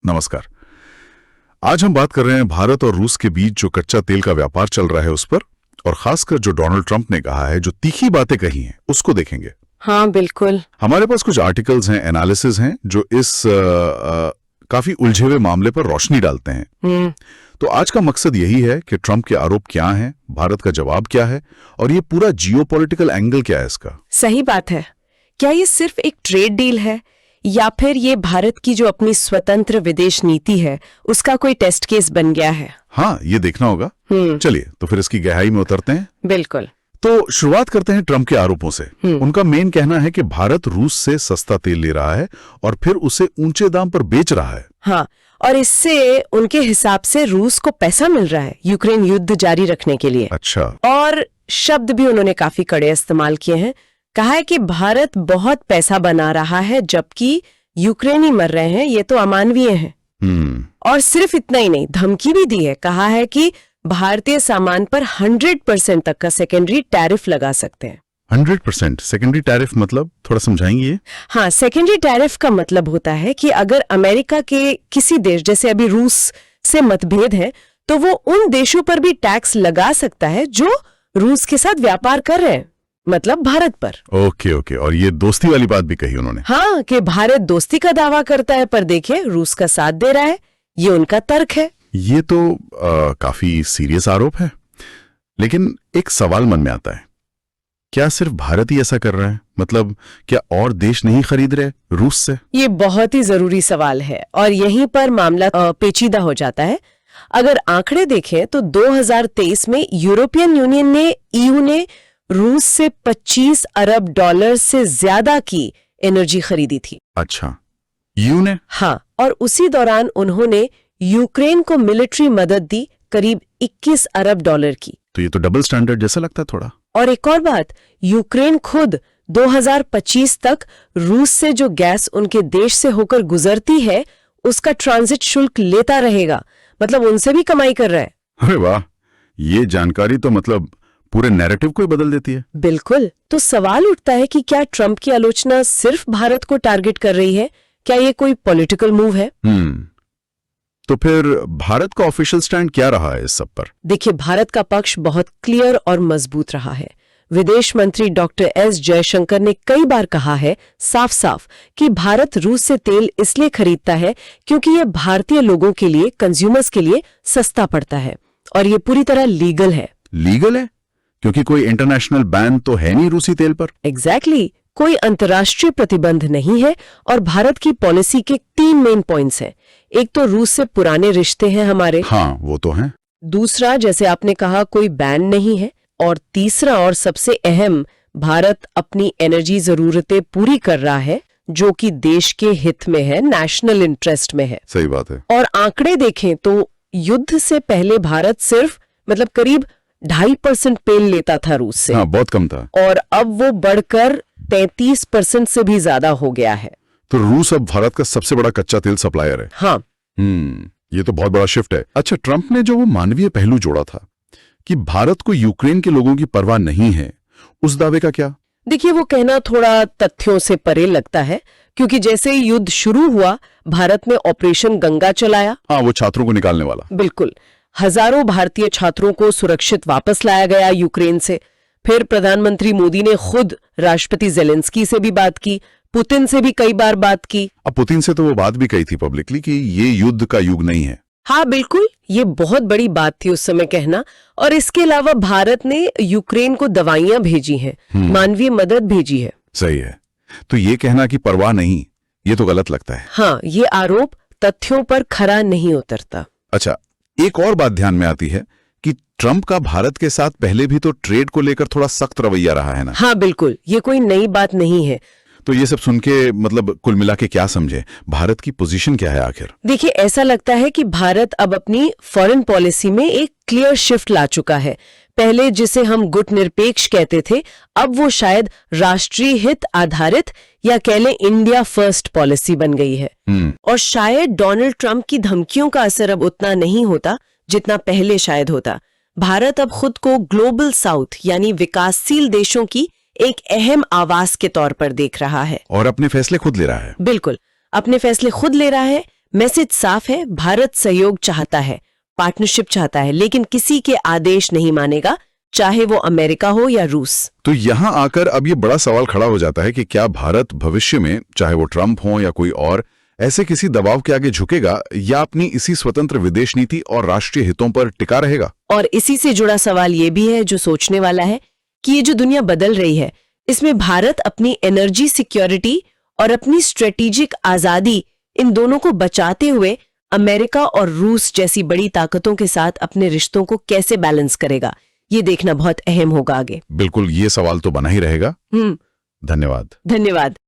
नमस्कार। आज हम बात कर रहे हैं भारत और रूस के बीच जो कच्चा तेल का व्यापार चल रहा है उस पर, और खासकर जो डोनाल्ड ट्रंप ने कहा है, जो तीखी बातें कही हैं, उसको देखेंगे। हाँ बिल्कुल। हमारे पास कुछ आर्टिकल्स हैं, एनालिसिस हैं, जो इस काफी उलझे हुए मामले पर रोशनी डालते हैं। तो आज का मकसद यही है कि ट्रंप के आरोप क्या हैं, भारत का जवाब क्या है, और ये पूरा जियोपॉलिटिकल एंगल क्या है इसका। सही बात है। क्या ये सिर्फ एक ट्रेड डील है या फिर ये भारत की जो अपनी स्वतंत्र विदेश नीति है उसका कोई टेस्ट केस बन गया है? हाँ, ये देखना होगा। चलिए तो फिर इसकी गहराई में उतरते हैं। बिल्कुल। तो शुरुआत करते हैं ट्रंप के आरोपों से। उनका मेन कहना है कि भारत रूस से सस्ता तेल ले रहा है और फिर उसे ऊंचे दाम पर बेच रहा है। हाँ, और इससे उनके हिसाब से रूस को पैसा मिल रहा है यूक्रेन युद्ध जारी रखने के लिए। अच्छा। और शब्द भी उन्होंने काफी कड़े इस्तेमाल किए हैं। कहा है कि भारत बहुत पैसा बना रहा है जबकि यूक्रेनी मर रहे हैं, ये तो अमानवीय है। और सिर्फ इतना ही नहीं, धमकी भी दी है। कहा है कि भारतीय सामान पर 100% तक का सेकेंडरी टैरिफ लगा सकते हैं। 100% सेकेंडरी टैरिफ मतलब थोड़ा समझाएंगे ये? हाँ, सेकेंडरी टैरिफ का मतलब होता है कि अगर अमेरिका के किसी देश, जैसे अभी रूस से मतभेद है, तो वो उन देशों पर भी टैक्स लगा सकता है जो रूस के साथ व्यापार कर रहे हैं, मतलब भारत पर। ओके। और ये दोस्ती वाली बात भी कही उन्होंने। हाँ, कि भारत दोस्ती का दावा करता है पर देखिए रूस का साथ दे रहा है, ये उनका तर्क है। ये तो काफी सीरियस आरोप है, लेकिन एक सवाल मन में आता है, क्या सिर्फ भारत ही ऐसा कर रहा है? मतलब क्या और देश नहीं खरीद रहे रूस से? ये बहुत ही जरूरी सवाल है और यहीं पर मामला पेचीदा हो जाता है। अगर आंकड़े देखें तो 2023 में यूरोपियन यूनियन ने, ईयू ने रूस से 25 अरब डॉलर से ज्यादा की एनर्जी खरीदी थी। अच्छा, ईयू ने? हाँ, और उसी दौरान उन्होंने यूक्रेन को मिलिट्री मदद दी करीब 21 अरब डॉलर की। तो ये तो डबल स्टैंडर्ड जैसा लगता है थोड़ा। और एक और बात, यूक्रेन खुद 2025 तक रूस से जो गैस उनके देश से होकर गुजरती है उसका ट्रांजिट शुल्क लेता रहेगा, मतलब उनसे भी कमाई कर रहा है। अरे वाह, ये जानकारी तो मतलब पूरे नैरेटिव को ही बदल देती है। बिल्कुल। तो सवाल उठता है कि क्या ट्रंप की आलोचना सिर्फ भारत को टारगेट कर रही है? क्या ये कोई पॉलिटिकल मूव है? तो फिर भारत का ऑफिशियल स्टैंड क्या रहा है इस सब पर? देखिए, भारत का पक्ष बहुत क्लियर और मजबूत रहा है। विदेश मंत्री डॉक्टर एस जयशंकर ने कई बार कहा है साफ साफ कि भारत रूस से तेल इसलिए खरीदता है क्योंकि ये भारतीय लोगों के लिए, कंज्यूमर्स के लिए सस्ता पड़ता है और ये पूरी तरह लीगल है। लीगल है? क्योंकि कोई इंटरनेशनल बैन तो है नहीं रूसी तेल पर। एग्जैक्टली, कोई अंतर्राष्ट्रीय प्रतिबंध नहीं है और भारत की पॉलिसी के 3 मेन पॉइंट्स हैं। एक तो रूस से पुराने रिश्ते हैं हमारे। हाँ, वो तो हैं। दूसरा, जैसे आपने कहा, कोई बैन नहीं है। और तीसरा और सबसे अहम, भारत अपनी एनर्जी जरूरतें पूरी कर रहा है जो कि देश के हित में है, नेशनल इंटरेस्ट में है। सही बात है। और आंकड़े देखें तो युद्ध से पहले भारत सिर्फ करीब 2.5% तेल लेता था रूस से। हाँ, बहुत कम था। और अब वो बढ़कर 33% से भी ज्यादा हो गया है। तो रूस अब भारत का सबसे बड़ा कच्चा तेल सप्लायर है। हाँ। ये तो बहुत बड़ा शिफ्ट है। अच्छा, ट्रंप ने जो वो मानवीय पहलू जोड़ा था कि भारत को यूक्रेन के लोगों की परवाह नहीं है, उस दावे का क्या? देखिए, वो कहना थोड़ा तथ्यों से परे लगता है, क्योंकि जैसे ही युद्ध शुरू हुआ भारत ने ऑपरेशन गंगा चलाया। हाँ, वो छात्रों को निकालने वाला। बिल्कुल। हजारों भारतीय छात्रों को सुरक्षित वापस लाया गया यूक्रेन से। फिर प्रधानमंत्री मोदी ने खुद राष्ट्रपति जेलेंस्की से भी बात की, पुतिन से भी कई बार बात की। अब पुतिन से तो वो बात भी कही थी पब्लिकली कि ये युद्ध का युग नहीं है। हाँ बिल्कुल, ये बहुत बड़ी बात थी उस समय कहना। और इसके अलावा भारत ने यूक्रेन को दवाइयां भेजी हैं, मानवीय मदद भेजी है। सही है। तो ये कहना कि परवाह नहीं, ये तो गलत लगता है। हाँ, ये आरोप तथ्यों पर खरा नहीं उतरता। अच्छा, एक और बात ध्यान में आती है कि ट्रंप का भारत के साथ पहले भी तो ट्रेड को लेकर थोड़ा सख्त रवैया रहा है ना? हाँ बिल्कुल, ये कोई नई बात नहीं है। तो ये सब सुन के कुल मिला के क्या समझे, भारत की पोजीशन क्या है आखिर? देखिए, ऐसा लगता है कि भारत अब अपनी फॉरेन पॉलिसी में एक क्लियर शिफ्ट ला चुका है। पहले जिसे हम गुटनिरपेक्ष कहते थे, अब वो शायद राष्ट्रीय हित आधारित या कह लें इंडिया फर्स्ट पॉलिसी बन गई है। और शायद डोनाल्ड ट्रंप की धमकियों का असर अब उतना नहीं होता जितना पहले शायद होता। भारत अब खुद को ग्लोबल साउथ यानी विकासशील देशों की एक अहम आवाज के तौर पर देख रहा है और अपने फैसले खुद ले रहा है। बिल्कुल, अपने फैसले खुद ले रहा है, मैसेज साफ है, भारत सहयोग चाहता है, पार्टनरशिप चाहता है, लेकिन किसी के आदेश नहीं मानेगा, चाहे वो अमेरिका हो या रूस। तो यहां आकर अब ये बड़ा सवाल खड़ा हो जाता है कि क्या भारत भविष्य में, चाहे वो ट्रंप हो या कोई और, ऐसे किसी दबाव के आगे झुकेगा या अपनी इसी स्वतंत्र विदेश नीति और राष्ट्रीय हितों पर टिका रहेगा? और इसी से जुड़ा सवाल ये भी है जो सोचने वाला है कि ये जो दुनिया बदल रही है, इसमें भारत अपनी एनर्जी सिक्योरिटी और अपनी स्ट्रेटेजिक आजादी, इन दोनों को बचाते हुए अमेरिका और रूस जैसी बड़ी ताकतों के साथ अपने रिश्तों को कैसे बैलेंस करेगा, ये देखना बहुत अहम होगा आगे। बिल्कुल, ये सवाल तो बना ही रहेगा। धन्यवाद। धन्यवाद।